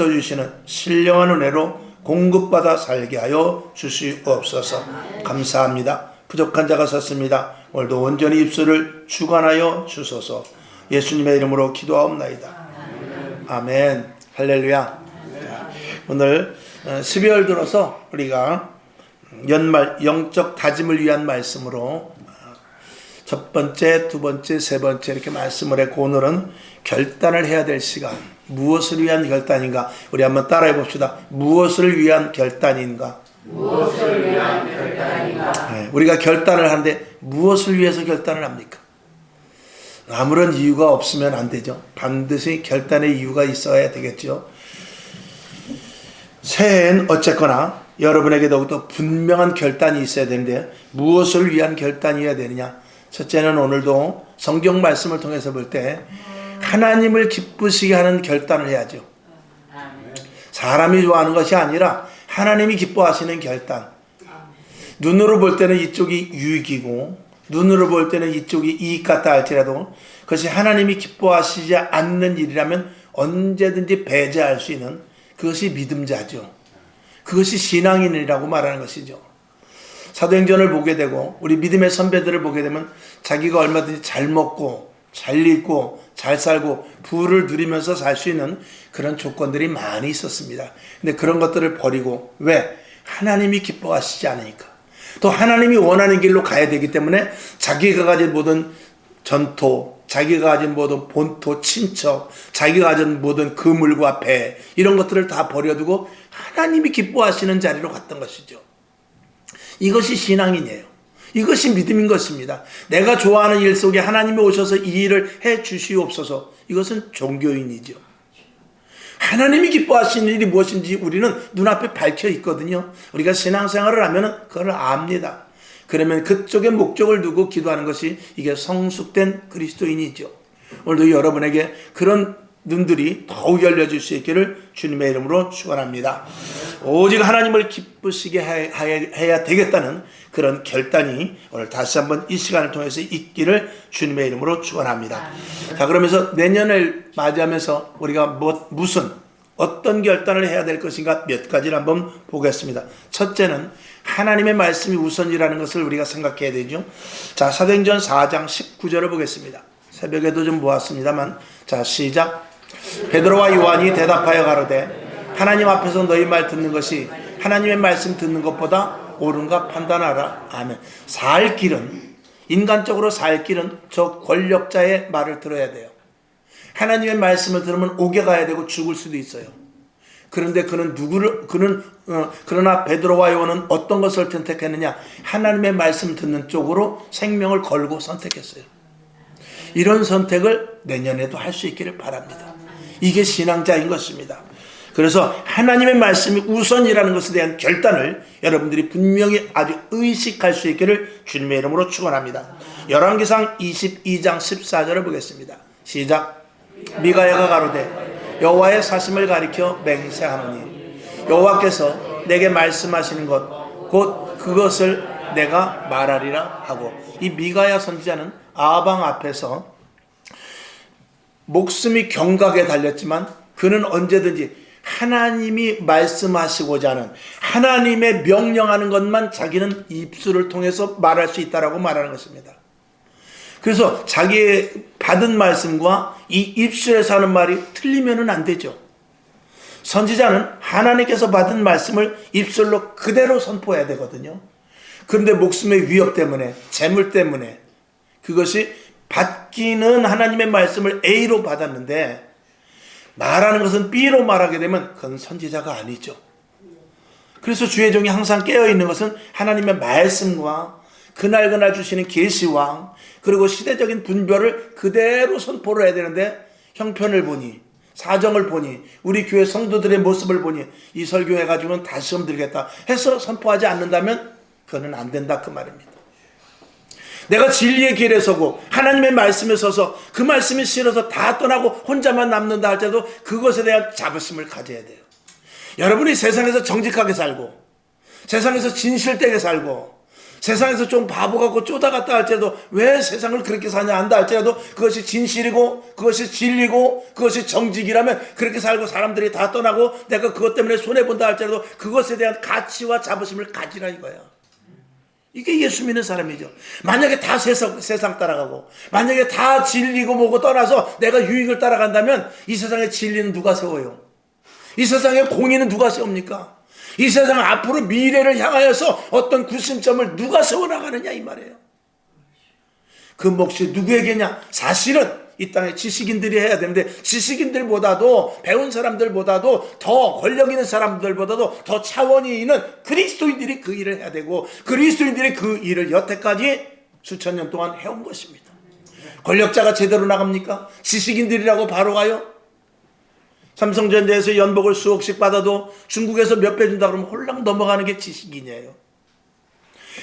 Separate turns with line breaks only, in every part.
주시는 신령한 은혜로 공급받아 살게 하여 주시옵소서. 감사합니다. 부족한 자가 섰습니다. 오늘도 온전히 입술을 주관하여 주소서. 예수님의 이름으로 기도하옵나이다. 아멘. 할렐루야. 자, 오늘 12월 들어서 우리가 연말 영적 다짐을 위한 말씀으로 첫 번째, 두 번째, 세 번째 이렇게 말씀을 했고, 오늘은 결단을 해야 될 시간. 무엇을 위한 결단인가? 우리 한번 따라해 봅시다. 무엇을 위한 결단인가?
무엇을 위한 결단인가?
네, 우리가 결단을 하는데 무엇을 위해서 결단을 합니까? 아무런 이유가 없으면 안 되죠. 반드시 결단의 이유가 있어야 되겠죠. 새해엔 어쨌거나 여러분에게 더욱더 분명한 결단이 있어야 되는데 무엇을 위한 결단이어야 되느냐? 첫째는 오늘도 성경 말씀을 통해서 볼 때 하나님을 기쁘시게 하는 결단을 해야죠. 사람이 좋아하는 것이 아니라 하나님이 기뻐하시는 결단. 눈으로 볼 때는 이쪽이 유익이고 눈으로 볼 때는 이쪽이 이익 같다 할지라도 그것이 하나님이 기뻐하시지 않는 일이라면 언제든지 배제할 수 있는 그것이 믿음자죠. 그것이 신앙인이라고 말하는 것이죠. 사도행전을 보게 되고 우리 믿음의 선배들을 보게 되면 자기가 얼마든지 잘 먹고 잘 입고 잘 살고 부를 누리면서 살 수 있는 그런 조건들이 많이 있었습니다. 근데 그런 것들을 버리고 왜? 하나님이 기뻐하시지 않으니까. 또 하나님이 원하는 길로 가야 되기 때문에 자기가 가진 모든 전토, 자기가 가진 모든 본토, 친척, 자기가 가진 모든 그물과 배 이런 것들을 다 버려두고 하나님이 기뻐하시는 자리로 갔던 것이죠. 이것이 신앙이에요. 이것이 믿음인 것입니다. 내가 좋아하는 일 속에 하나님이 오셔서 이 일을 해 주시옵소서. 이것은 종교인이죠. 하나님이 기뻐하시는 일이 무엇인지 우리는 눈앞에 밝혀 있거든요. 우리가 신앙생활을 하면 그걸 압니다. 그러면 그쪽에 목적을 두고 기도하는 것이 이게 성숙된 그리스도인이죠. 오늘도 여러분에게 그런 눈들이 더욱 열려질 수 있기를 주님의 이름으로 축원합니다. 오직 하나님을 기쁘시게 해야 되겠다는 그런 결단이 오늘 다시 한번 이 시간을 통해서 있기를 주님의 이름으로 축원합니다. 자, 그러면서 내년을 맞이하면서 우리가 무슨 어떤 결단을 해야 될 것인가 몇 가지를 한번 보겠습니다. 첫째는 하나님의 말씀이 우선이라는 것을 우리가 생각해야 되죠. 자, 사도행전 4장 19절을 보겠습니다. 새벽에도 좀 보았습니다만, 자, 시작. 베드로와 요한이 대답하여 가로되 하나님 앞에서 너희 말 듣는 것이 하나님의 말씀 듣는 것보다 옳은가 판단하라. 아멘. 살 길은, 인간적으로 살 길은 저 권력자의 말을 들어야 돼요. 하나님의 말씀을 들으면 옥에 가야 되고 죽을 수도 있어요. 그런데 그러나 베드로와 요한은 어떤 것을 선택했느냐? 하나님의 말씀 듣는 쪽으로 생명을 걸고 선택했어요. 이런 선택을 내년에도 할 수 있기를 바랍니다. 이게 신앙자인 것입니다. 그래서 하나님의 말씀이 우선이라는 것에 대한 결단을 여러분들이 분명히 아주 의식할 수 있기를 주님의 이름으로 축원합니다. 열왕기상 22장 14절을 보겠습니다. 시작. 미가야가 가로되 여호와의 사심을 가리켜 맹세하노니 여호와께서 내게 말씀하시는 것 곧 그것을 내가 말하리라 하고, 이 미가야 선지자는 아방 앞에서 목숨이 경각에 달렸지만 그는 언제든지 하나님이 말씀하시고자 하는 하나님의 명령하는 것만 자기는 입술을 통해서 말할 수 있다라고 말하는 것입니다. 그래서 자기의 받은 말씀과 이 입술에서 하는 말이 틀리면은 안 되죠. 선지자는 하나님께서 받은 말씀을 입술로 그대로 선포해야 되거든요. 그런데 목숨의 위협 때문에, 재물 때문에 그것이 받기는 하나님의 말씀을 A로 받았는데 말하는 것은 B로 말하게 되면 그건 선지자가 아니죠. 그래서 주의 종이 항상 깨어있는 것은 하나님의 말씀과 그날 주시는 계시와 그리고 시대적인 분별을 그대로 선포를 해야 되는데, 형편을 보니 사정을 보니 우리 교회 성도들의 모습을 보니 이 설교해가지고는 다시 들겠다 해서 선포하지 않는다면 그거는 안 된다 그 말입니다. 내가 진리의 길에 서고 하나님의 말씀에 서서 그 말씀이 싫어서 다 떠나고 혼자만 남는다 할 때도 그것에 대한 자부심을 가져야 돼요. 여러분이 세상에서 정직하게 살고 세상에서 진실되게 살고 세상에서 좀 바보 같고 쪼다갔다 할지라도 왜 세상을 그렇게 사냐 한다 할지라도 그것이 진실이고 그것이 진리고 그것이 정직이라면 그렇게 살고 사람들이 다 떠나고 내가 그것 때문에 손해본다 할지라도 그것에 대한 가치와 자부심을 가지라 이거야. 이게 예수 믿는 사람이죠. 만약에 다 세상 따라가고 만약에 다 진리고 뭐고 떠나서 내가 유익을 따라간다면 이 세상의 진리는 누가 세워요? 이 세상의 공의는 누가 세웁니까? 이 세상 앞으로 미래를 향하여서 어떤 구심점을 누가 세워나가느냐 이 말이에요. 그 몫이 누구에게냐? 사실은 이 땅의 지식인들이 해야 되는데 지식인들보다도 배운 사람들보다도 더 권력 있는 사람들보다도 더 차원이 있는 그리스도인들이 그 일을 해야 되고 그리스도인들이 그 일을 여태까지 수천 년 동안 해온 것입니다. 권력자가 제대로 나갑니까? 지식인들이라고 바로 가요? 삼성전자에서 연봉을 수억씩 받아도 중국에서 몇 배 준다 그러면 홀랑 넘어가는 게 지식인이에요.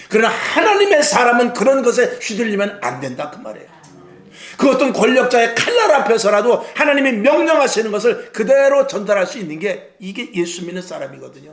그러나 하나님의 사람은 그런 것에 휘둘리면 안 된다 그 말이에요. 그 어떤 권력자의 칼날 앞에서라도 하나님이 명령하시는 것을 그대로 전달할 수 있는 게 이게 예수 믿는 사람이거든요.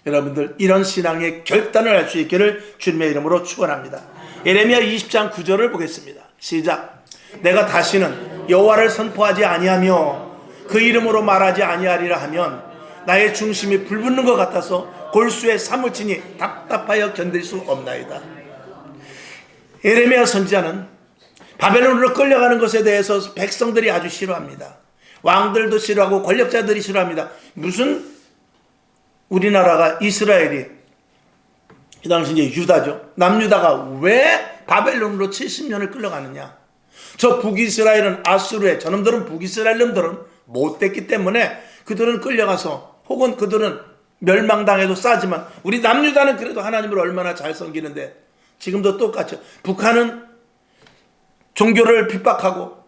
여러분들 이런 신앙의 결단을 할 수 있기를 주님의 이름으로 축원합니다. 예레미야 20장 9절을 보겠습니다. 시작. 내가 다시는 여호와를 선포하지 아니하며 그 이름으로 말하지 아니하리라 하면 나의 중심이 불붙는 것 같아서 골수에 사무치니 답답하여 견딜 수 없나이다. 예레미야 선지자는 바벨론으로 끌려가는 것에 대해서 백성들이 아주 싫어합니다. 왕들도 싫어하고 권력자들이 싫어합니다. 무슨 우리나라가 이스라엘이 이 당시 이제 유다죠. 남유다가 왜 바벨론으로 70년을 끌려가느냐? 저 북이스라엘은 아수르에 저놈들은 북이스라엘 놈들은 못됐기 때문에 그들은 끌려가서 혹은 그들은 멸망당해도 싸지만 우리 남유다는 그래도 하나님을 얼마나 잘 섬기는데 지금도 똑같죠. 북한은 종교를 핍박하고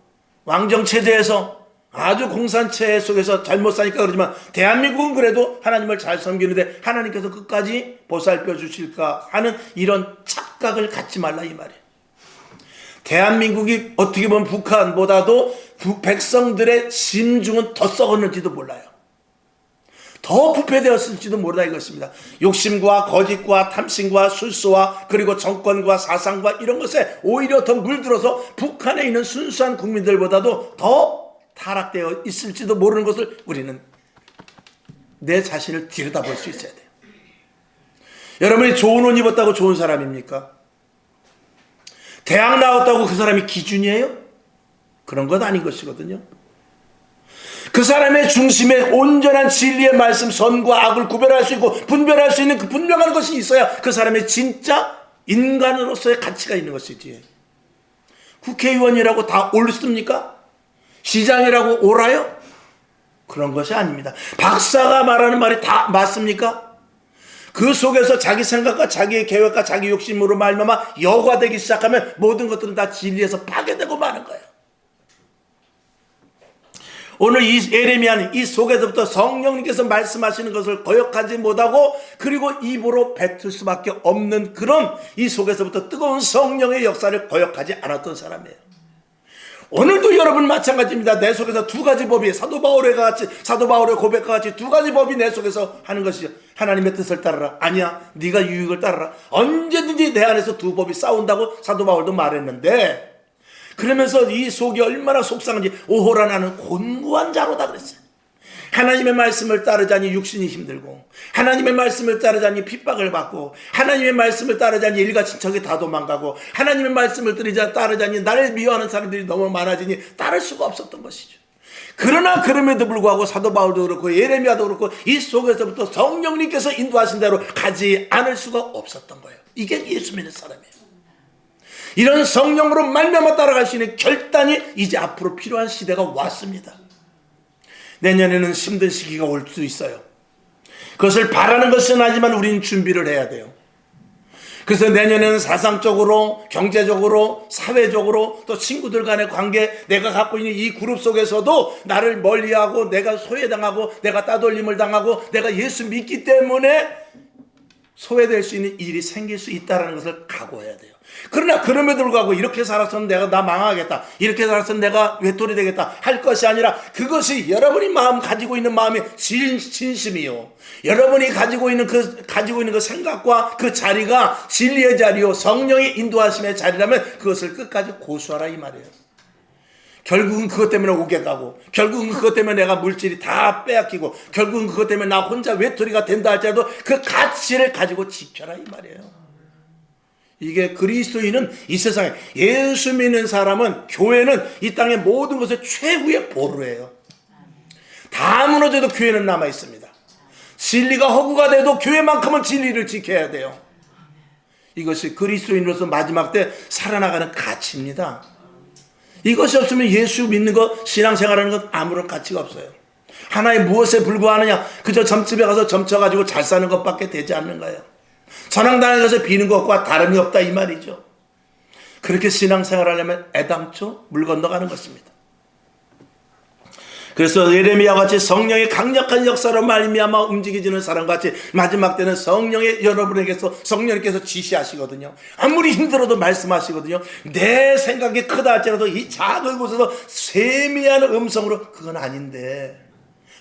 왕정체제에서 아주 공산체 속에서 잘못 사니까 그러지만 대한민국은 그래도 하나님을 잘 섬기는데 하나님께서 끝까지 보살펴 주실까 하는 이런 착각을 갖지 말라 이 말이에요. 대한민국이 어떻게 보면 북한보다도 백성들의 심중은 더 썩었는지도 몰라요. 더 부패되었을지도 모르다 이것입니다. 욕심과 거짓과 탐심과 술수와 그리고 정권과 사상과 이런 것에 오히려 더 물들어서 북한에 있는 순수한 국민들보다도 더 타락되어 있을지도 모르는 것을 우리는 내 자신을 들여다볼 수 있어야 돼요. 여러분이 좋은 옷 입었다고 좋은 사람입니까? 대학 나왔다고 그 사람이 기준이에요? 그런 건 아닌 것이거든요. 그 사람의 중심에 온전한 진리의 말씀, 선과 악을 구별할 수 있고 분별할 수 있는 그 분명한 것이 있어야 그 사람의 진짜 인간으로서의 가치가 있는 것이지. 국회의원이라고 다 옳습니까? 시장이라고 옳아요? 그런 것이 아닙니다. 박사가 말하는 말이 다 맞습니까? 그 속에서 자기 생각과 자기의 계획과 자기 욕심으로 말미암아 여과되기 시작하면 모든 것들은 다 진리에서 파괴되고 마는 거예요. 오늘 이 예레미야는 이 속에서부터 성령님께서 말씀하시는 것을 거역하지 못하고 그리고 입으로 뱉을 수밖에 없는 그런 이 속에서부터 뜨거운 성령의 역사를 거역하지 않았던 사람이에요. 오늘도 여러분 마찬가지입니다. 내 속에서 두 가지 법이 사도 바울의 고백과 같이 두 가지 법이 내 속에서 하는 것이죠. 하나님의 뜻을 따르라. 아니야, 네가 유익을 따르라. 언제든지 내 안에서 두 법이 싸운다고 사도 바울도 말했는데 그러면서 이 속이 얼마나 속상한지 오호라 나는 곤고한 자로다 그랬어요. 하나님의 말씀을 따르자니 육신이 힘들고 하나님의 말씀을 따르자니 핍박을 받고 하나님의 말씀을 따르자니 일가 친척이 다 도망가고 하나님의 말씀을 따르자니 나를 미워하는 사람들이 너무 많아지니 따를 수가 없었던 것이죠. 그러나 그럼에도 불구하고 사도 바울도 그렇고 예레미야도 그렇고 이 속에서부터 성령님께서 인도하신 대로 가지 않을 수가 없었던 거예요. 이게 예수 믿는 사람이에요. 이런 성령으로 말미암아 따라갈 수 있는 결단이 이제 앞으로 필요한 시대가 왔습니다. 내년에는 힘든 시기가 올 수 있어요. 그것을 바라는 것은 아니지만 우리는 준비를 해야 돼요. 그래서 내년에는 사상적으로, 경제적으로, 사회적으로 또 친구들 간의 관계, 내가 갖고 있는 이 그룹 속에서도 나를 멀리하고 내가 소외당하고 내가 따돌림을 당하고 내가 예수 믿기 때문에 소외될 수 있는 일이 생길 수 있다는 것을 각오해야 돼요. 그러나 그럼에도 불구하고 이렇게 살아서는 나 망하겠다, 이렇게 살아서는 내가 외톨이 되겠다 할 것이 아니라, 그것이 여러분이 가지고 있는 마음의 진심이요, 여러분이 가지고 있는 그 생각과 그 자리가 진리의 자리요, 성령의 인도하심의 자리라면 그것을 끝까지 고수하라 이 말이에요. 결국은 그것 때문에 오게 가고, 결국은 그것 때문에 내가 물질이 다 빼앗기고, 결국은 그것 때문에 나 혼자 외톨이가 된다 할지라도 그 가치를 가지고 지켜라 이 말이에요. 이게 그리스도인은 이 세상에, 예수 믿는 사람은, 교회는 이 땅의 모든 것의 최후의 보루예요. 다 무너져도 교회는 남아 있습니다. 진리가 허구가 돼도 교회만큼은 진리를 지켜야 돼요. 이것이 그리스도인으로서 마지막 때 살아나가는 가치입니다. 이것이 없으면 예수 믿는 것, 신앙생활하는 것 아무런 가치가 없어요. 하나의 무엇에 불과하느냐? 그저 점집에 가서 점쳐가지고 잘 사는 것밖에 되지 않는 거예요. 선앙당에 가서 비는 것과 다름이 없다 이 말이죠. 그렇게 신앙생활 하려면 애당초 물 건너가는 것입니다. 그래서 예레미야와 같이 성령의 강력한 역사로 말미암아 움직이지는 사람같이 마지막 때는 여러분에게서 성령님께서 지시하시거든요. 아무리 힘들어도 말씀하시거든요. 내 생각이 크다 할지라도 이 작은 곳에서 세미한 음성으로, 그건 아닌데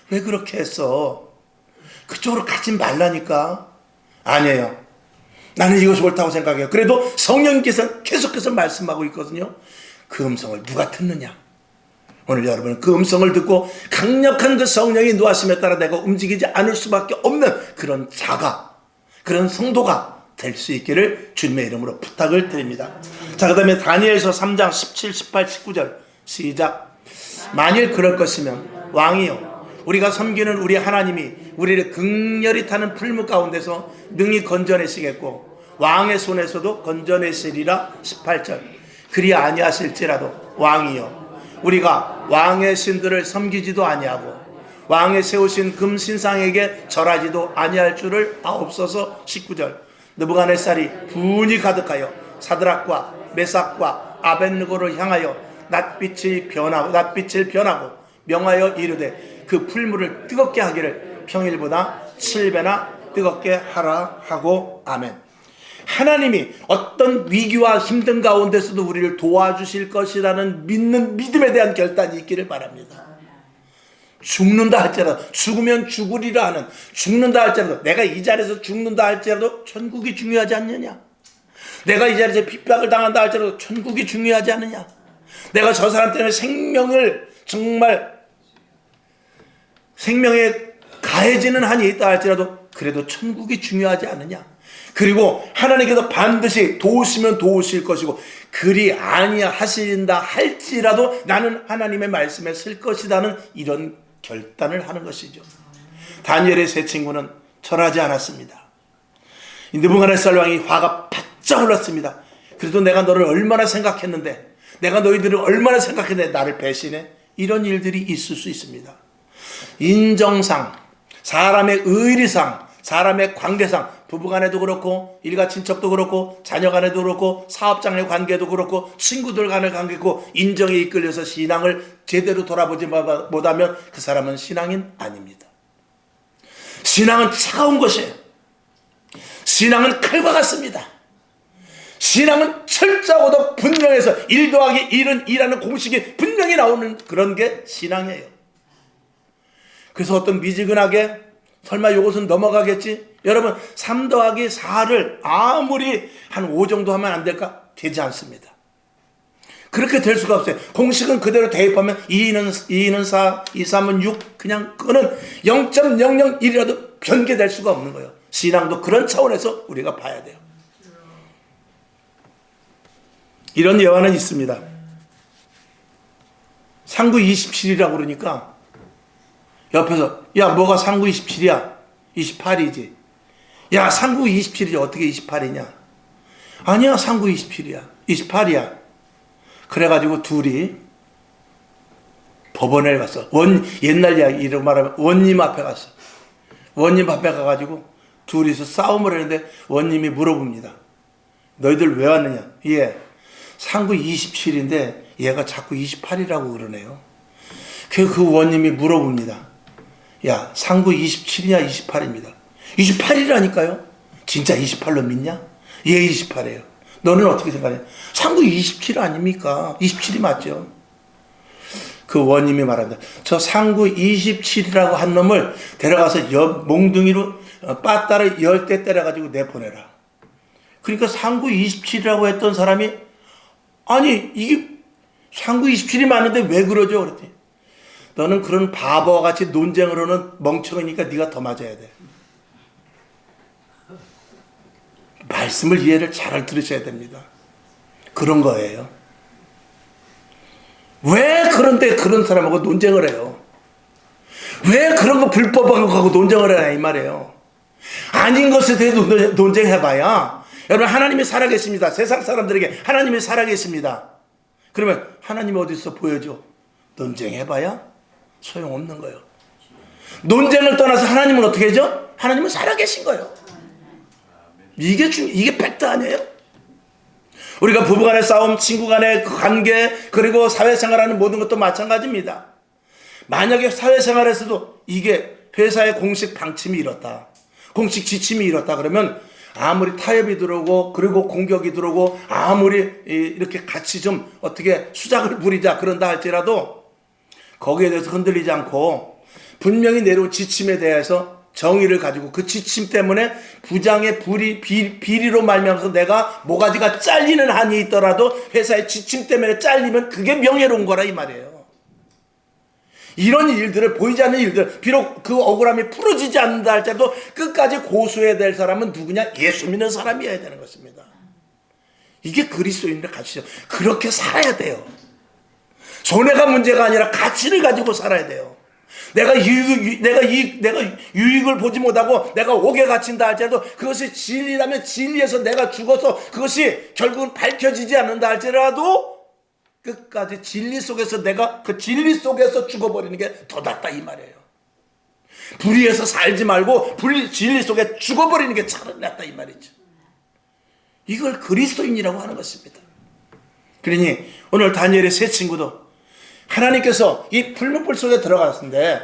왜 그렇게 했어? 그쪽으로 가지 말라니까. 아니에요. 나는 이것이 옳다고 생각해요. 그래도 성령님께서 계속해서 말씀하고 있거든요. 그 음성을 누가 듣느냐? 오늘 여러분은 그 음성을 듣고 강력한 그 성령의 인도하심에 따라 내가 움직이지 않을 수밖에 없는 그런 자가, 그런 성도가 될 수 있기를 주님의 이름으로 부탁을 드립니다. 자, 그 다음에 다니엘서 3장 17, 18, 19절 시작. 만일 그럴 것이면 왕이여, 우리가 섬기는 우리 하나님이 우리를 극렬히 타는 풀무 가운데서 능히 건져내시겠고 왕의 손에서도 건져내시리라. 18절. 그리 아니하실지라도 왕이여, 우리가 왕의 신들을 섬기지도 아니하고 왕의 세우신 금신상에게 절하지도 아니할 줄을 아옵소서. 19절. 느부갓네살이 분이 가득하여 사드락과 메삭과 아벳느고를 향하여 낯빛을 변하고 명하여 이르되 그 풀무를 뜨겁게 하기를 평일보다 7배나 뜨겁게 하라 하고. 아멘. 하나님이 어떤 위기와 힘든 가운데서도 우리를 도와주실 것이라는 믿음에 대한 결단이 있기를 바랍니다. 죽는다 할지라도, 죽으면 죽으리라 하는, 죽는다 할지라도, 내가 이 자리에서 죽는다 할지라도 천국이 중요하지 않느냐? 내가 이 자리에서 핍박을 당한다 할지라도 천국이 중요하지 않느냐? 내가 저 사람 때문에 생명에 가해지는 한이 있다 할지라도 그래도 천국이 중요하지 않느냐? 그리고 하나님께서 반드시 도우시면 도우실 것이고 그리 아니하신다 할지라도 나는 하나님의 말씀에 쓸 것이라는 이런 결단을 하는 것이죠. 다니엘의 세 친구는 절하지 않았습니다. 느부갓네살 왕이 화가 바짝 올랐습니다. 그래도 내가 너를 얼마나 생각했는데, 내가 너희들을 얼마나 생각했는데 나를 배신해? 이런 일들이 있을 수 있습니다. 인정상, 사람의 의리상, 사람의 관계상, 부부간에도 그렇고 일가 친척도 그렇고 자녀간에도 그렇고 사업장의 관계도 그렇고 친구들 간의 관계고, 인정에 이끌려서 신앙을 제대로 돌아보지 못하면 그 사람은 신앙인 아닙니다. 신앙은 차가운 것이에요. 신앙은 칼과 같습니다. 신앙은 철저하고도 분명해서 1 더하기 1은 2라는 공식이 분명히 나오는 그런 게 신앙이에요. 그래서 어떤 미지근하게 설마 이것은 넘어가겠지? 여러분, 3 더하기 4를 아무리 한 5 정도 하면 안 될까? 되지 않습니다. 그렇게 될 수가 없어요. 공식은 그대로 대입하면 2는 4, 2, 3은 6, 그냥 그거는 0.001이라도 변개될 수가 없는 거예요. 신앙도 그런 차원에서 우리가 봐야 돼요. 이런 예화는 있습니다. 상구 27이라고 그러니까 옆에서 야, 뭐가 상구 27이야? 28이지. 야, 상구 27이지 어떻게 28이냐? 아니야, 상구 27이야. 28이야. 그래가지고 둘이 법원에 갔어. 옛날 이야기로 말하면 원님 앞에 갔어. 원님 앞에 가가지고 둘이서 싸움을 했는데 원님이 물어봅니다. 너희들 왜 왔느냐? 예, 상구 27인데 얘가 자꾸 28이라고 그러네요. 그 원님이 물어봅니다. 야, 상구 27이냐 28입니다. 28이라니까요. 진짜 28로 믿냐? 예, 28이에요. 너는 어떻게 생각해? 상구 27 아닙니까? 27이 맞죠? 그 원님이 말한다. 저 상구 27이라고 한 놈을 데려가서 몽둥이로 빠따를 10대 때려가지고 내보내라. 그러니까 상구 27이라고 했던 사람이 아니 이게 상구 27이 맞는데 왜 그러죠? 그랬더니 너는 그런 바보와 같이 논쟁을 하는 멍청이니까 네가 더 맞아야 돼. 말씀을 이해를 잘 들으셔야 됩니다. 그런 거예요. 왜 그런데 그런 사람하고 논쟁을 해요? 왜 그런 거 불법하고 논쟁을 하냐 이 말이에요. 아닌 것에 대해 논쟁해봐야 여러분 하나님이 살아계십니다. 세상 사람들에게 하나님이 살아계십니다. 그러면 하나님 어디서 보여줘? 논쟁해봐야 소용없는 거예요. 논쟁을 떠나서 하나님은 어떻게 하죠? 하나님은 살아계신 거예요. 이게 팩트 아니에요? 우리가 부부간의 싸움, 친구간의 관계, 그리고 사회생활하는 모든 것도 마찬가지입니다. 만약에 사회생활에서도 이게 회사의 공식 방침이 이렇다, 공식 지침이 이렇다 그러면 아무리 타협이 들어오고 그리고 공격이 들어오고 아무리 이렇게 같이 좀 어떻게 수작을 부리자 그런다 할지라도 거기에 대해서 흔들리지 않고 분명히 내려온 지침에 대해서 정의를 가지고 그 지침 때문에 부장의 비리로 말미암아서 내가 모가지가 잘리는 한이 있더라도 회사의 지침 때문에 잘리면 그게 명예로운 거라 이 말이에요. 이런 일들을 보이지 않는 일들, 비록 그 억울함이 풀어지지 않는다 할지라도 끝까지 고수해야 될 사람은 누구냐? 예수 믿는 사람이어야 되는 것입니다. 이게 그리스도인의 가치죠. 그렇게 살아야 돼요. 손해가 문제가 아니라 가치를 가지고 살아야 돼요. 내가 유익을 보지 못하고 내가 옥에 갇힌다 할지라도 그것이 진리라면 진리에서 내가 죽어서 그것이 결국은 밝혀지지 않는다 할지라도 끝까지 진리 속에서 내가 그 진리 속에서 죽어버리는 게 더 낫다 이 말이에요. 불의에서 살지 말고 진리 속에 죽어버리는 게 차라리 낫다 이 말이죠. 이걸 그리스도인이라고 하는 것입니다. 그러니 오늘 다니엘의 세 친구도 하나님께서 이 풀무불 속에 들어갔는데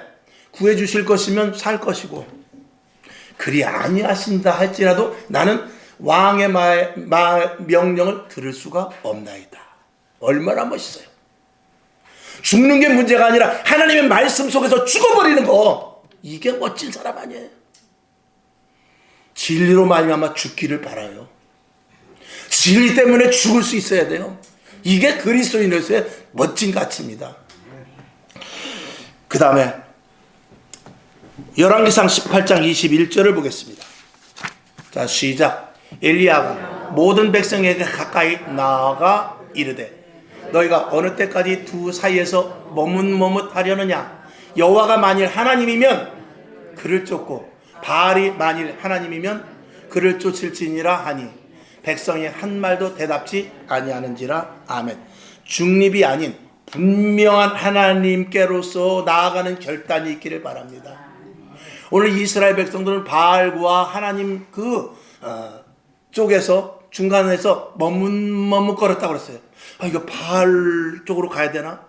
구해주실 것이면 살 것이고 그리 아니하신다 할지라도 나는 왕의 명령을 들을 수가 없나이다. 얼마나 멋있어요. 죽는 게 문제가 아니라 하나님의 말씀 속에서 죽어버리는 거, 이게 멋진 사람 아니에요. 진리로 말미암아 죽기를 바라요. 진리 때문에 죽을 수 있어야 돼요. 이게 그리스도인으로서의 멋진 가치입니다. 그 다음에 열왕기상 18장 21절을 보겠습니다. 자, 시작. 엘리야가 모든 백성에게 가까이 나아가 이르되 너희가 어느 때까지 두 사이에서 머뭇머뭇하려느냐? 여호와가 만일 하나님이면 그를 쫓고 바알이 만일 하나님이면 그를 쫓을지니라 하니 백성이 한 말도 대답지 아니하는지라. 아멘. 중립이 아닌 분명한 하나님께로서 나아가는 결단이 있기를 바랍니다. 오늘 이스라엘 백성들은 바알과 하나님 쪽에서 중간에서 머뭇머뭇거렸다고 그랬어요. 이거 바알 쪽으로 가야 되나?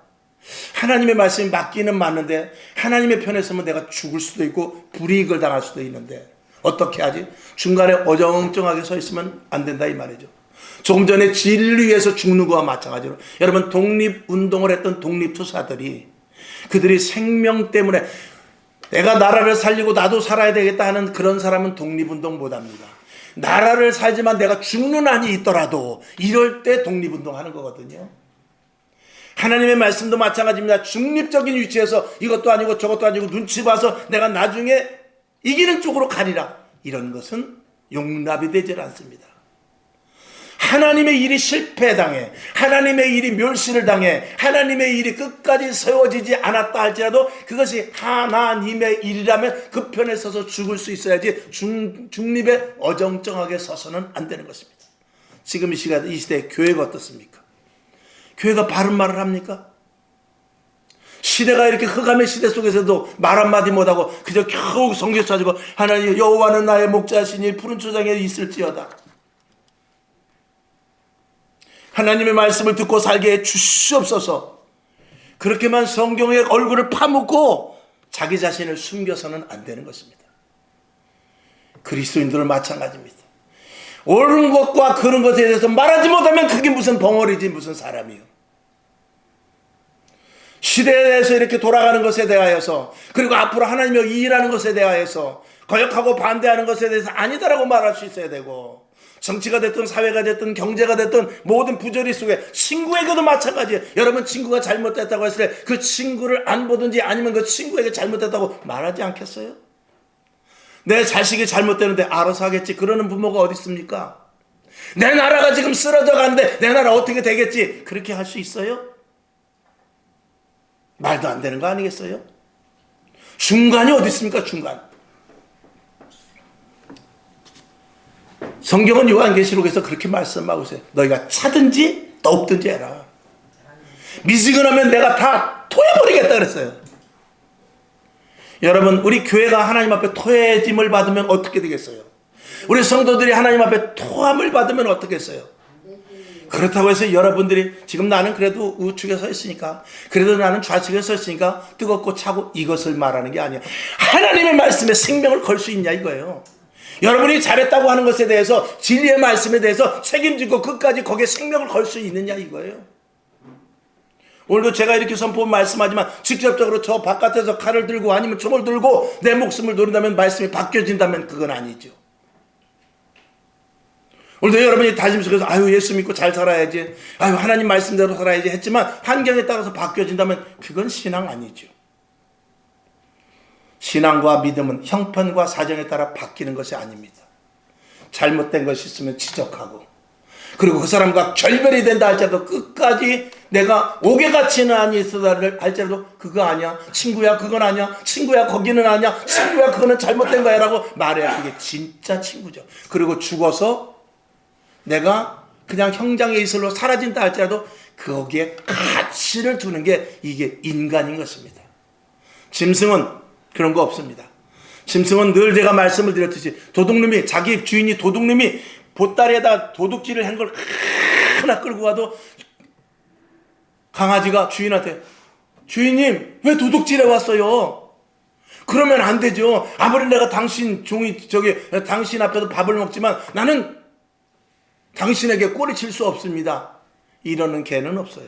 하나님의 말씀이 맞기는 맞는데 하나님의 편에 서면 내가 죽을 수도 있고 불이익을 당할 수도 있는데 어떻게 하지? 중간에 어정쩡하게 서 있으면 안 된다 이 말이죠. 조금 전에 진리 위해서 죽는 거와 마찬가지로 여러분 독립운동을 했던 독립투사들이 그들이 생명 때문에 내가 나라를 살리고 나도 살아야 되겠다 하는 그런 사람은 독립운동 못합니다. 나라를 살지만 내가 죽는 한이 있더라도 이럴 때 독립운동 하는 거거든요. 하나님의 말씀도 마찬가지입니다. 중립적인 위치에서 이것도 아니고 저것도 아니고 눈치 봐서 내가 나중에 이기는 쪽으로 가리라. 이런 것은 용납이 되질 않습니다. 하나님의 일이 실패당해, 하나님의 일이 멸시를 당해, 하나님의 일이 끝까지 세워지지 않았다 할지라도 그것이 하나님의 일이라면 그 편에 서서 죽을 수 있어야지 중립에 어정쩡하게 서서는 안 되는 것입니다. 지금 이 시대에 교회가 어떻습니까? 교회가 바른 말을 합니까? 시대가 이렇게 흑암의 시대 속에서도 말 한마디 못하고 그저 겨우 성경 찾고 하나님 여호와는 나의 목자시니 푸른 초장에 있을지어다. 하나님의 말씀을 듣고 살게 해 주시옵소서. 그렇게만 성경의 얼굴을 파묻고 자기 자신을 숨겨서는 안 되는 것입니다. 그리스도인들은 마찬가지입니다. 옳은 것과 그른 것에 대해서 말하지 못하면 그게 무슨 벙어리지 무슨 사람이요. 시대에 대해서 이렇게 돌아가는 것에 대하여서, 그리고 앞으로 하나님이 일하는 것에 대하여서 거역하고 반대하는 것에 대해서 아니다라고 말할 수 있어야 되고, 정치가 됐든 사회가 됐든 경제가 됐든 모든 부조리 속에, 친구에게도 마찬가지예요. 여러분 친구가 잘못됐다고 했을 때 그 친구를 안 보든지 아니면 그 친구에게 잘못됐다고 말하지 않겠어요? 내 자식이 잘못되는데 알아서 하겠지 그러는 부모가 어디 있습니까? 내 나라가 지금 쓰러져 가는데 내 나라 어떻게 되겠지 그렇게 할 수 있어요? 말도 안 되는 거 아니겠어요? 중간이 어디 있습니까? 중간. 성경은 요한계시록에서 그렇게 말씀하고 있어요. 너희가 차든지 떠엎든지 해라. 미지근하면 내가 다 토해버리겠다 그랬어요. 여러분, 우리 교회가 하나님 앞에 토해짐을 받으면 어떻게 되겠어요? 우리 성도들이 하나님 앞에 토함을 받으면 어떻겠어요? 그렇다고 해서 여러분들이 지금 나는 그래도 우측에 서 있으니까, 그래도 나는 좌측에 서 있으니까 뜨겁고 차고 이것을 말하는 게 아니에요. 하나님의 말씀에 생명을 걸 수 있냐 이거예요. 여러분이 잘했다고 하는 것에 대해서, 진리의 말씀에 대해서 책임지고 끝까지 거기에 생명을 걸 수 있느냐 이거예요. 오늘도 제가 이렇게 선포 말씀하지만 직접적으로 저 바깥에서 칼을 들고 아니면 총을 들고 내 목숨을 노린다면 말씀이 바뀌어진다면 그건 아니죠. 오늘도 여러분이 다짐 속에서 아유 예수 믿고 잘 살아야지, 아유 하나님 말씀대로 살아야지 했지만 환경에 따라서 바뀌어진다면 그건 신앙 아니죠. 신앙과 믿음은 형편과 사정에 따라 바뀌는 것이 아닙니다. 잘못된 것이 있으면 지적하고, 그리고 그 사람과 결별이 된다 할지라도 끝까지 내가 옥에같이는 아니었다 할지라도 그거 아니야, 친구야 그건 아니야, 친구야 거기는 아니야, 친구야 그거는 잘못된 거야 라고 말해야 그게 진짜 친구죠. 그리고 죽어서 내가 그냥 형장의 이슬로 사라진다 할지라도 거기에 가치를 두는 게 이게 인간인 것입니다. 짐승은 그런 거 없습니다. 짐승은 늘 제가 말씀을 드렸듯이 도둑놈이, 자기 주인이 도둑놈이 보따리에다 도둑질을 한 걸 하나 끌고 가도 강아지가 주인한테 주인님 왜 도둑질해 왔어요? 그러면 안 되죠. 아무리 내가 당신 당신 앞에서 밥을 먹지만 나는 당신에게 꼬리 칠 수 없습니다. 이러는 개는 없어요.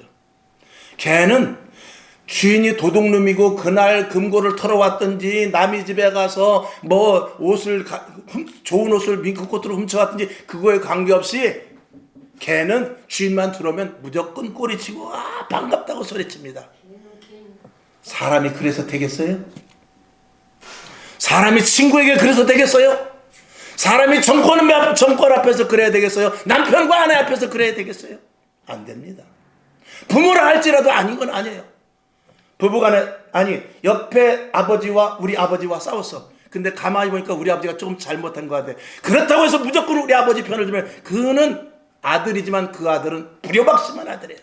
개는 주인이 도둑놈이고 그날 금고를 털어왔든지 남의 집에 가서 뭐 좋은 옷을 밍크코트로 훔쳐왔든지 그거에 관계없이 개는 주인만 들어오면 무조건 꼬리치고 반갑다고 소리칩니다. 사람이 그래서 되겠어요? 사람이 친구에게 그래서 되겠어요? 사람이 정권 앞에서 그래야 되겠어요? 남편과 아내 앞에서 그래야 되겠어요? 안 됩니다. 부모라 할지라도 아닌 건 아니에요. 부부간에 옆에 아버지와 우리 아버지와 싸웠어. 근데 가만히 보니까 우리 아버지가 조금 잘못한 것 같아. 그렇다고 해서 무조건 우리 아버지 편을 들면 그는 아들이지만 그 아들은 불효박심한 아들이에요.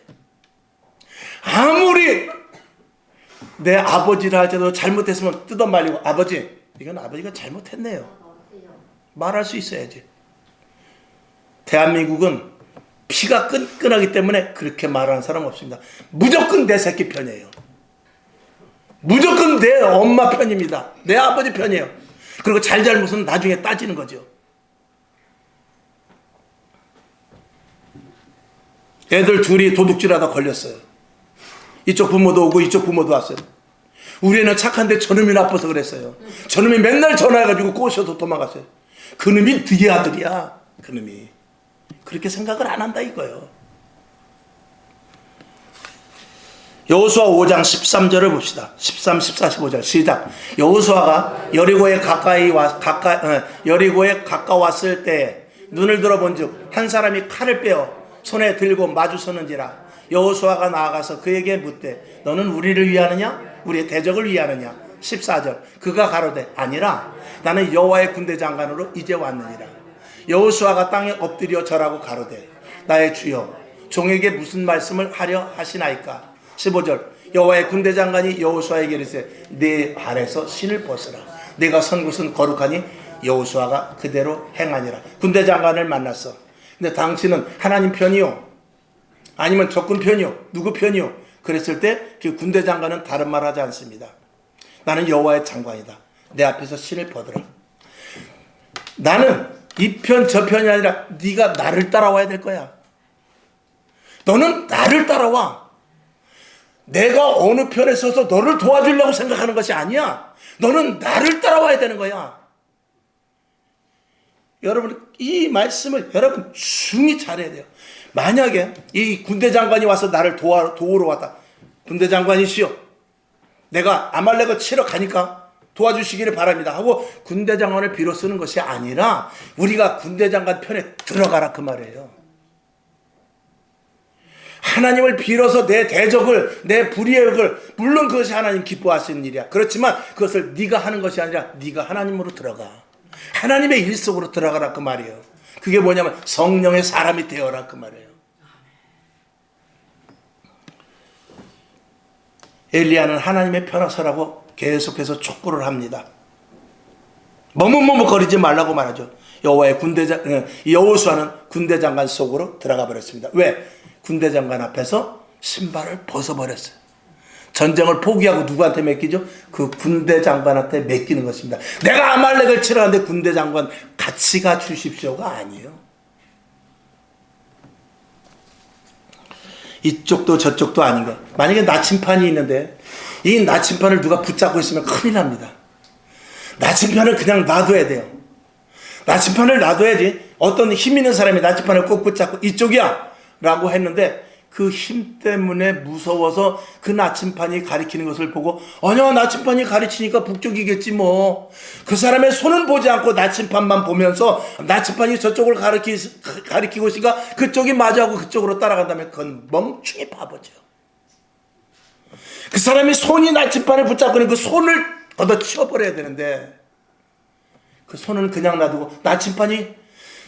아무리 내 아버지라 할지라도 잘못했으면 뜯어 말리고 아버지 이건 아버지가 잘못했네요 말할 수 있어야지. 대한민국은 피가 끈끈하기 때문에 그렇게 말하는 사람 없습니다. 무조건 내 새끼 편이에요. 무조건 내 엄마 편입니다. 내 아버지 편이에요. 그리고 잘잘못은 나중에 따지는 거죠. 애들 둘이 도둑질하다 걸렸어요. 이쪽 부모도 오고 이쪽 부모도 왔어요. 우리 애는 착한데 저놈이 나빠서 그랬어요. 저놈이 맨날 전화해가지고 꼬셔서 도망갔어요. 그놈이 네 아들이야. 그놈이 그렇게 생각을 안 한다 이거예요. 여호수아 5장 13절을 봅시다. 13, 14, 15절 시작. 여호수아가 여리고에 가까웠을 때 눈을 들어본즉 한 사람이 칼을 빼어 손에 들고 마주서는지라. 여호수아가 나아가서 그에게 묻되 너는 우리를 위하느냐 우리의 대적을 위하느냐. 14절 그가 가로되 아니라 나는 여호와의 군대 장관으로 이제 왔느니라. 여호수아가 땅에 엎드려 절하고 가로되 나의 주여 종에게 무슨 말씀을 하려 하시나이까. 15절 여호와의 군대 장관이 여호수아에게 이르되 내 발에서 신을 벗으라. 내가 선 곳은 거룩하니 여호수아가 그대로 행하니라. 군대 장관을 만났어. 근데 당신은 하나님 편이요 아니면 적군 편이요 누구 편이요 그랬을 때 그 군대 장관은 다른 말 하지 않습니다. 나는 여호와의 장관이다. 내 앞에서 신을 벗으라. 나는 이 편 저 편이 아니라 네가 나를 따라와야 될 거야. 너는 나를 따라와. 내가 어느 편에 서서 너를 도와주려고 생각하는 것이 아니야. 너는 나를 따라와야 되는 거야. 여러분, 이 말씀을 여러분 중히 잘해야 돼요. 만약에 이 군대 장관이 와서 나를 도우러 왔다. 군대 장관이시여, 내가 아말렉을 치러 가니까 도와주시기를 바랍니다 하고 군대 장관을 빌어 쓰는 것이 아니라 우리가 군대 장관 편에 들어가라 그 말이에요. 하나님을 빌어서 내 대적을, 내 불의역을, 물론 그것이 하나님 기뻐하시는 일이야. 그렇지만 그것을 네가 하는 것이 아니라 네가 하나님으로 들어가. 하나님의 일 속으로 들어가라 그 말이에요. 그게 뭐냐면 성령의 사람이 되어라 그 말이에요. 엘리야는 하나님의 편에 서라고 계속해서 촉구를 합니다. 머뭇머뭇거리지 말라고 말하죠. 여호수아는 군대 장관 속으로 들어가 버렸습니다. 왜? 군대 장관 앞에서 신발을 벗어버렸어요. 전쟁을 포기하고 누구한테 맡기죠? 그 군대 장관한테 맡기는 것입니다. 내가 아말렉을 치러 가는데 군대 장관 같이 가 주십시오가 아니에요. 이쪽도 저쪽도 아닌 거. 만약에 나침판이 있는데 이 나침판을 누가 붙잡고 있으면 큰일 납니다. 나침판을 그냥 놔둬야 돼요. 나침판을 놔둬야지. 어떤 힘 있는 사람이 나침판을 꼭 붙잡고 이쪽이야 라고 했는데 그 힘 때문에 무서워서 그 나침판이 가리키는 것을 보고 아니야, 나침판이 가리치니까 북쪽이겠지 뭐. 그 사람의 손은 보지 않고 나침판만 보면서 나침판이 저쪽을 가리키고 있으니까 그쪽이 맞아하고 그쪽으로 따라간다면 그건 멍충이 바보죠. 그 사람이 손이 나침판을 붙잡고 있는 그 손을 걷어치워버려야 되는데 그 손은 그냥 놔두고 나침판이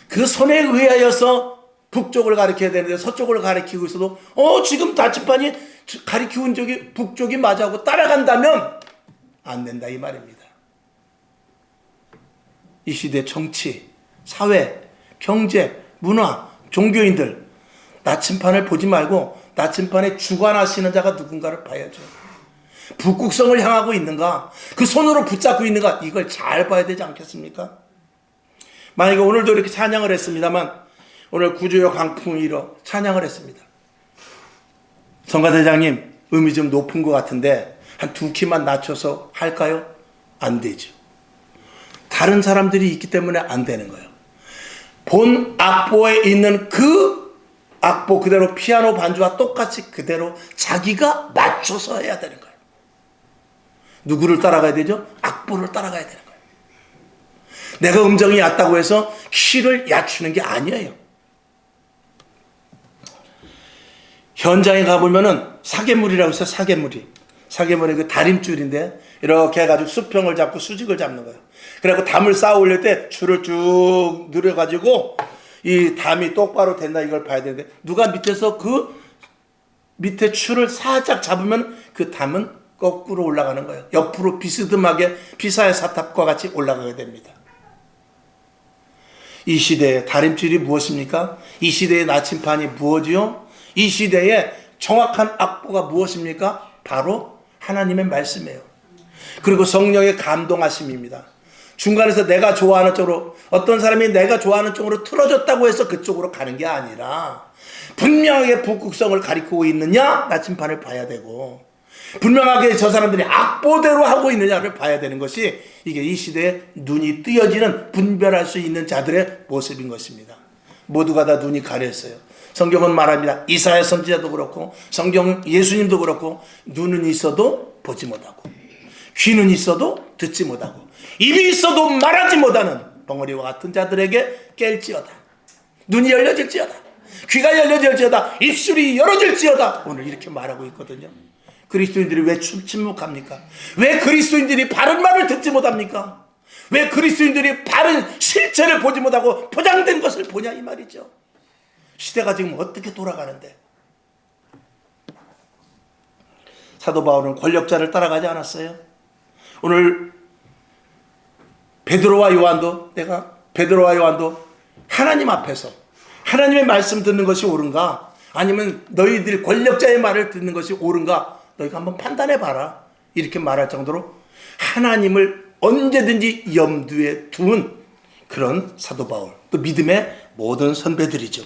그 손에 의하여서 북쪽을 가리켜야 되는데 서쪽을 가리키고 있어도 지금 나침판이 가리키고 있는 쪽이 북쪽이 맞아하고 따라간다면 안 된다 이 말입니다. 이 시대 정치, 사회, 경제, 문화, 종교인들 나침판을 보지 말고 나침판에 주관하시는 자가 누군가를 봐야죠. 북극성을 향하고 있는가, 그 손으로 붙잡고 있는가, 이걸 잘 봐야 되지 않겠습니까? 만약에 오늘도 이렇게 찬양을 했습니다만 오늘 구주여 강풍 일어 찬양을 했습니다. 성가대장님 음이 좀 높은 것 같은데 한 두 키만 낮춰서 할까요? 안 되죠. 다른 사람들이 있기 때문에 안 되는 거예요. 본 악보에 있는 그 악보 그대로 피아노 반주와 똑같이 그대로 자기가 맞춰서 해야 되는 거예요. 누구를 따라가야 되죠? 악보를 따라가야 되는 거예요. 내가 음정이 얕다고 해서 키를 낮추는 게 아니에요. 현장에 가보면은 사계물이라고 있어요. 사계물이 그 다림줄인데 이렇게 해가지고 수평을 잡고 수직을 잡는 거예요. 그래갖고 담을 쌓아 올릴 때 줄을 쭉 늘어가지고 이 담이 똑바로 된다 이걸 봐야 되는데 누가 밑에서 그 밑에 줄을 살짝 잡으면 그 담은 거꾸로 올라가는 거예요. 옆으로 비스듬하게 피사의 사탑과 같이 올라가게 됩니다. 이 시대의 다림줄이 무엇입니까? 이 시대의 나침판이 무엇이요? 이 시대의 정확한 악보가 무엇입니까? 바로 하나님의 말씀이에요. 그리고 성령의 감동하심입니다. 중간에서 내가 좋아하는 쪽으로, 어떤 사람이 내가 좋아하는 쪽으로 틀어졌다고 해서 그쪽으로 가는 게 아니라 분명하게 북극성을 가리키고 있느냐 나침판을 봐야 되고, 분명하게 저 사람들이 악보대로 하고 있느냐를 봐야 되는 것이 이게 이 시대에 눈이 뜨여지는 분별할 수 있는 자들의 모습인 것입니다. 모두가 다 눈이 가렸어요. 성경은 말합니다. 이사야 선지자도 그렇고 성경 예수님도 그렇고 눈은 있어도 보지 못하고 귀는 있어도 듣지 못하고 입이 있어도 말하지 못하는 벙어리와 같은 자들에게 깰지어다. 눈이 열려질지어다. 귀가 열려질지어다. 입술이 열어질지어다. 오늘 이렇게 말하고 있거든요. 그리스도인들이 왜 침묵합니까? 왜 그리스도인들이 바른 말을 듣지 못합니까? 왜 그리스도인들이 바른 실체를 보지 못하고 포장된 것을 보냐 이 말이죠. 시대가 지금 어떻게 돌아가는데? 사도 바울은 권력자를 따라가지 않았어요. 오늘 베드로와 요한도 하나님 앞에서 하나님의 말씀 듣는 것이 옳은가? 아니면 너희들 권력자의 말을 듣는 것이 옳은가? 너희가 한번 판단해 봐라. 이렇게 말할 정도로 하나님을 언제든지 염두에 두은 그런 사도 바울, 또 믿음의 모든 선배들이죠.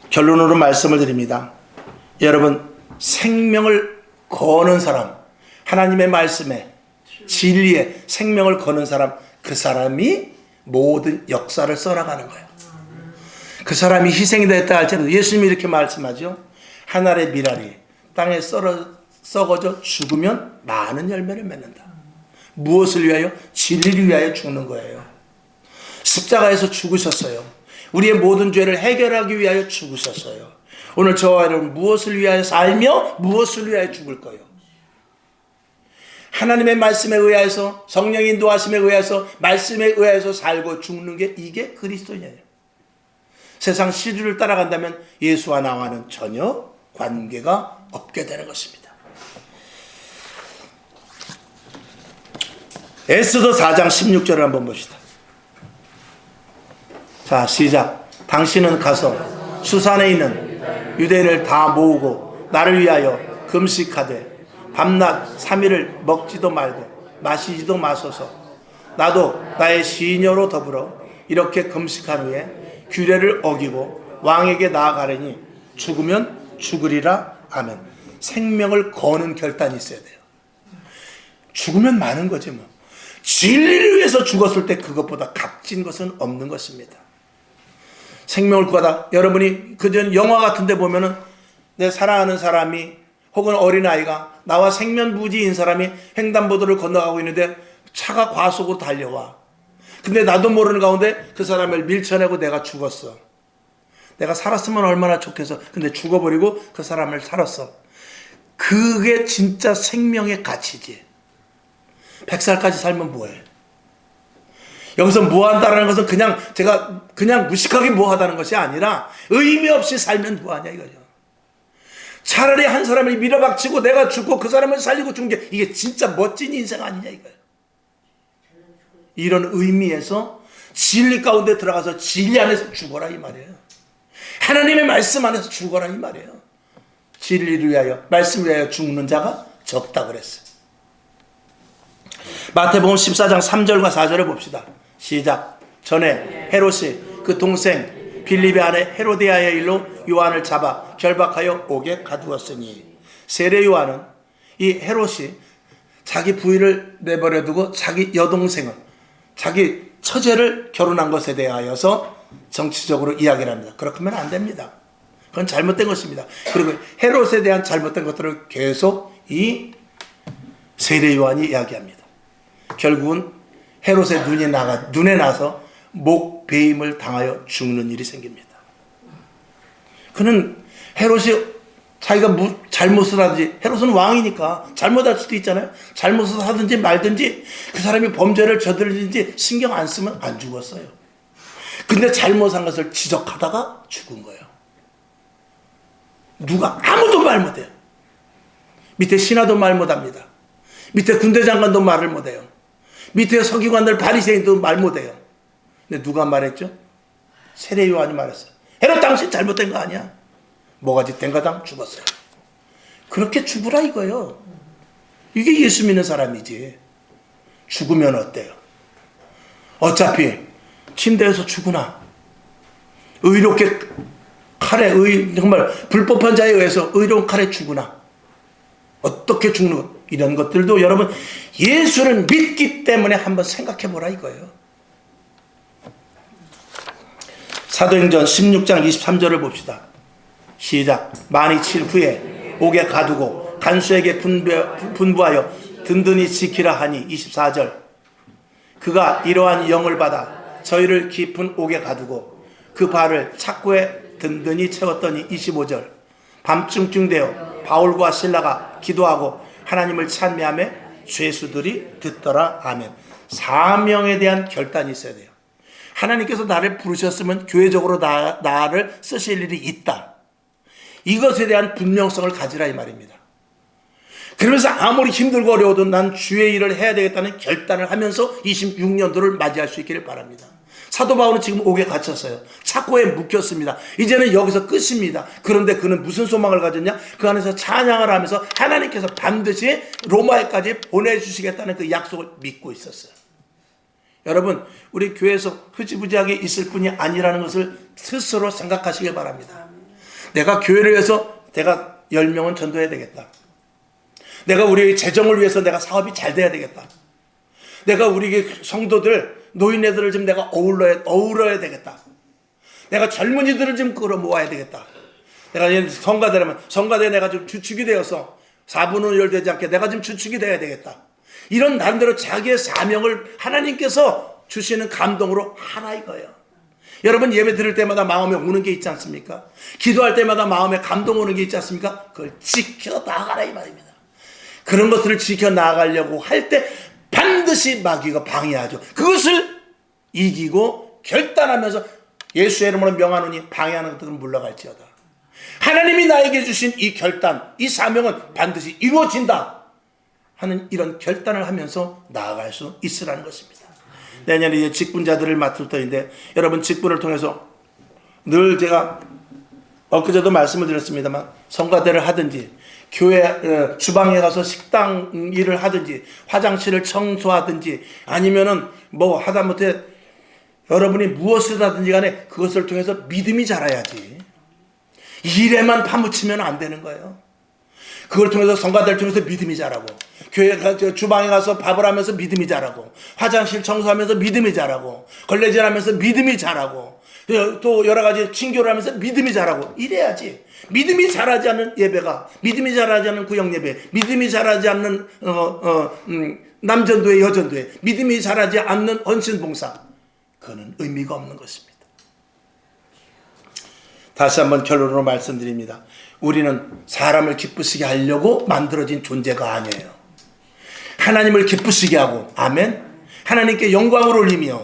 결론으로 말씀을 드립니다. 여러분, 생명을 거는 사람, 하나님의 말씀에, 진리에 생명을 거는 사람, 그 사람이 모든 역사를 써나가는 거예요. 그 사람이 희생이 됐다 할지라도 예수님이 이렇게 말씀하죠. 한 알의 밀알이 땅에 썩어져 죽으면 많은 열매를 맺는다. 무엇을 위하여? 진리를 위하여 죽는 거예요. 십자가에서 죽으셨어요. 우리의 모든 죄를 해결하기 위하여 죽으셨어요. 오늘 저와 여러분 무엇을 위하여 살며 무엇을 위하여 죽을 거예요? 하나님의 말씀에 의하여서, 성령의 인도하심에 의하여서, 말씀에 의하여서 살고 죽는 게 이게 그리스도인이에요. 세상 시류를 따라간다면 예수와 나와는 전혀 관계가 없게 되는 것입니다. 에스더 4장 16절을 한번 봅시다. 자, 시작. 당신은 가서 수산에 있는 유대인을 다 모으고 나를 위하여 금식하되 밤낮 3일을 먹지도 말고 마시지도 마소서. 나도 나의 시녀로 더불어 이렇게 금식한 후에 규례를 어기고 왕에게 나아가려니 죽으면 죽으리라. 아멘. 생명을 거는 결단이 있어야 돼요. 죽으면 많은 거지 뭐. 진리를 위해서 죽었을 때 그것보다 값진 것은 없는 것입니다. 생명을 구하다, 여러분이 그전 영화 같은 데 보면은 내 사랑하는 사람이 혹은 어린아이가 나와 생면부지인 사람이 횡단보도를 건너가고 있는데 차가 과속으로 달려와. 근데 나도 모르는 가운데 그 사람을 밀쳐내고 내가 죽었어. 내가 살았으면 얼마나 좋겠어. 근데 죽어버리고 그 사람을 살았어. 그게 진짜 생명의 가치지. 100살까지 살면 뭐해? 여기서 뭐한다라는 것은 제가 그냥 무식하게 뭐하다는 것이 아니라 의미 없이 살면 뭐하냐 이거죠. 차라리 한 사람을 밀어박치고 내가 죽고 그 사람을 살리고 죽는 게 이게 진짜 멋진 인생 아니냐 이거예요. 이런 의미에서 진리 가운데 들어가서 진리 안에서 죽어라 이 말이에요. 하나님의 말씀 안에서 죽어라 이 말이에요. 진리를 위하여, 말씀을 위하여 죽는 자가 적다 그랬어요. 마태복음 14장 3절과 4절을 봅시다. 시작. 전에 헤롯이 그 동생 빌립의 아내 헤로디아의 일로 요한을 잡아 결박하여 옥에 가두었으니, 세례 요한은 이 헤롯이 자기 부인을 내버려두고 자기 여동생을, 자기 처제를 결혼한 것에 대하여서 정치적으로 이야기를 합니다. 그렇게 하면 안 됩니다. 그건 잘못된 것입니다. 그리고 헤롯에 대한 잘못된 것들을 계속 이 세례 요한이 이야기합니다. 결국은 헤롯의 눈에 나서 목 베임을 당하여 죽는 일이 생깁니다. 그는 헤롯이 자기가 잘못을 하든지, 헤롯은 왕이니까 잘못할 수도 있잖아요. 잘못을 하든지 말든지 그 사람이 범죄를 저지르든지 신경 안 쓰면 안 죽었어요. 근데 잘못한 것을 지적하다가 죽은 거예요. 누가 아무도 말 못해요. 밑에 신하도 말 못합니다. 밑에 군대 장관도 말을 못해요. 밑에 서기관들 바리새인도 말 못해요. 근데 누가 말했죠? 세례 요한이 말했어요. 헤롯 당신 잘못된 거 아니야? 뭐가지 땡가당 죽었어요. 그렇게 죽으라 이거예요. 이게 예수 믿는 사람이지. 죽으면 어때요? 어차피 침대에서 죽으나 의롭게 칼에 정말 불법한 자에 의해서 의로운 칼에 죽으나 어떻게 죽는 것, 이런 것들도 여러분 예수를 믿기 때문에 한번 생각해 보라 이거예요. 사도행전 16장 23절을 봅시다. 시작. 많이 칠 후에 옥에 가두고 간수에게 분부하여 든든히 지키라 하니 24절. 그가 이러한 영을 받아 저희를 깊은 옥에 가두고 그 발을 착고에 든든히 채웠더니 25절. 밤중쯤 되어 바울과 실라가 기도하고 하나님을 찬미하며 죄수들이 듣더라. 아멘. 사명에 대한 결단이 있어야 돼요. 하나님께서 나를 부르셨으면 교회적으로 나를 쓰실 일이 있다. 이것에 대한 분명성을 가지라 이 말입니다. 그러면서 아무리 힘들고 어려워도 난 주의 일을 해야 되겠다는 결단을 하면서 26년도를 맞이할 수 있기를 바랍니다. 사도 바울은 지금 옥에 갇혔어요. 착고에 묶였습니다. 이제는 여기서 끝입니다. 그런데 그는 무슨 소망을 가졌냐? 그 안에서 찬양을 하면서 하나님께서 반드시 로마에까지 보내주시겠다는 그 약속을 믿고 있었어요. 여러분, 우리 교회에서 흐지부지하게 있을 뿐이 아니라는 것을 스스로 생각하시길 바랍니다. 내가 교회를 위해서 내가 10명은 전도해야 되겠다. 내가 우리의 재정을 위해서 내가 사업이 잘 돼야 되겠다. 내가 우리 성도들, 노인네들을 좀 내가 어우러야 되겠다. 내가 젊은이들을 좀 끌어모아야 되겠다. 내가 성가대라면 성가대에 내가 좀 주축이 되어서 4분의 1 되지 않게 내가 좀 주축이 돼야 되겠다. 이런 나름대로 자기의 사명을 하나님께서 주시는 감동으로 하라 이거예요. 여러분, 예배 드릴 때마다 마음에 오는 게 있지 않습니까? 기도할 때마다 마음에 감동 오는 게 있지 않습니까? 그걸 지켜나가라 이 말입니다. 그런 것들을 지켜나가려고 할 때 반드시 마귀가 방해하죠. 그것을 이기고 결단하면서 예수의 이름으로 명하노니 방해하는 것들은 물러갈지어다. 하나님이 나에게 주신 이 결단, 이 사명은 반드시 이루어진다 하는 이런 결단을 하면서 나아갈 수 있으라는 것입니다. 내년에 이제 직분자들을 맡을 터인데, 여러분, 직분을 통해서 늘 제가 엊그제도 말씀을 드렸습니다만, 성가대를 하든지 교회 주방에 가서 식당 일을 하든지 화장실을 청소하든지 아니면은 뭐 하다못해 여러분이 무엇을 하든지 간에 그것을 통해서 믿음이 자라야지. 일에만 파묻히면 안 되는 거예요. 그걸 통해서 성가대를 통해서 믿음이 자라고, 교회 주방에 가서 밥을 하면서 믿음이 자라고, 화장실 청소하면서 믿음이 자라고, 걸레질하면서 믿음이 자라고, 또 여러 가지 친교를 하면서 믿음이 자라고 이래야지. 믿음이 자라지 않는 예배가, 믿음이 자라지 않는 구역 예배, 믿음이 자라지 않는 남전도회 여전도회, 믿음이 자라지 않는 헌신봉사, 그거는 의미가 없는 것입니다. 다시 한번 결론으로 말씀드립니다. 우리는 사람을 기쁘시게 하려고 만들어진 존재가 아니에요. 하나님을 기쁘시게 하고, 아멘, 하나님께 영광을 올리며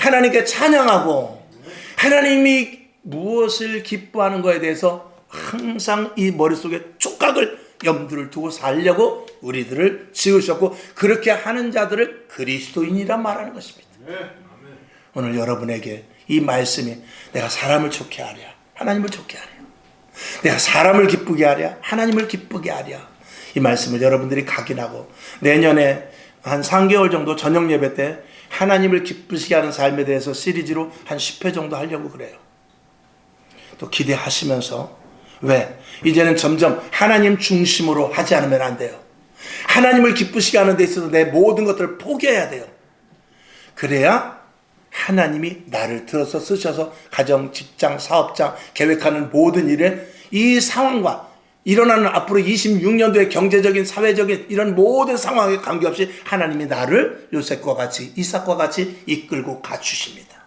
하나님께 찬양하고, 하나님이 무엇을 기뻐하는 것에 대해서 항상 이 머릿속에 촉각을 염두를 두고 살려고 우리들을 지으셨고, 그렇게 하는 자들을 그리스도인이라 말하는 것입니다. 오늘 여러분에게 이 말씀이 내가 사람을 좋게 하랴, 하나님을 좋게 하랴, 내가 사람을 기쁘게 하랴, 하나님을 기쁘게 하랴, 이 말씀을 여러분들이 각인하고 내년에 한 3개월 정도 저녁 예배 때 하나님을 기쁘시게 하는 삶에 대해서 시리즈로 한 10회 정도 하려고 그래요. 또 기대하시면서, 왜? 이제는 점점 하나님 중심으로 하지 않으면 안 돼요. 하나님을 기쁘시게 하는 데 있어서 내 모든 것들을 포기해야 돼요. 그래야 하나님이 나를 들어서 쓰셔서 가정, 직장, 사업장, 계획하는 모든 일에 이 상황과 일어나는 앞으로 26년도의 경제적인, 사회적인 이런 모든 상황에 관계없이 하나님이 나를 요셉과 같이, 이삭과 같이 이끌고 가주십니다.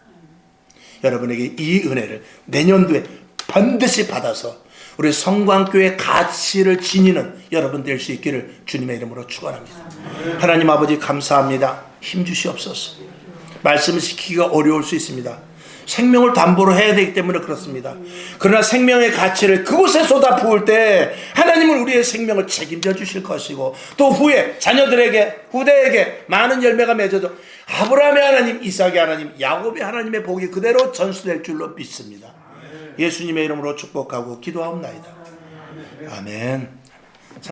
여러분에게 이 은혜를 내년도에 반드시 받아서 우리 성광교회 가치를 지니는 여러분 될 수 있기를 주님의 이름으로 축원합니다. 하나님 아버지 감사합니다. 힘 주시옵소서. 말씀을 지키기가 어려울 수 있습니다. 생명을 담보로 해야 되기 때문에 그렇습니다. 그러나 생명의 가치를 그곳에 쏟아부을 때 하나님은 우리의 생명을 책임져 주실 것이고, 또 후에 자녀들에게, 후대에게 많은 열매가 맺어져 아브라함의 하나님, 이삭의 하나님, 야곱의 하나님의 복이 그대로 전수될 줄로 믿습니다. 예수님의 이름으로 축복하고 기도하옵나이다. 아멘.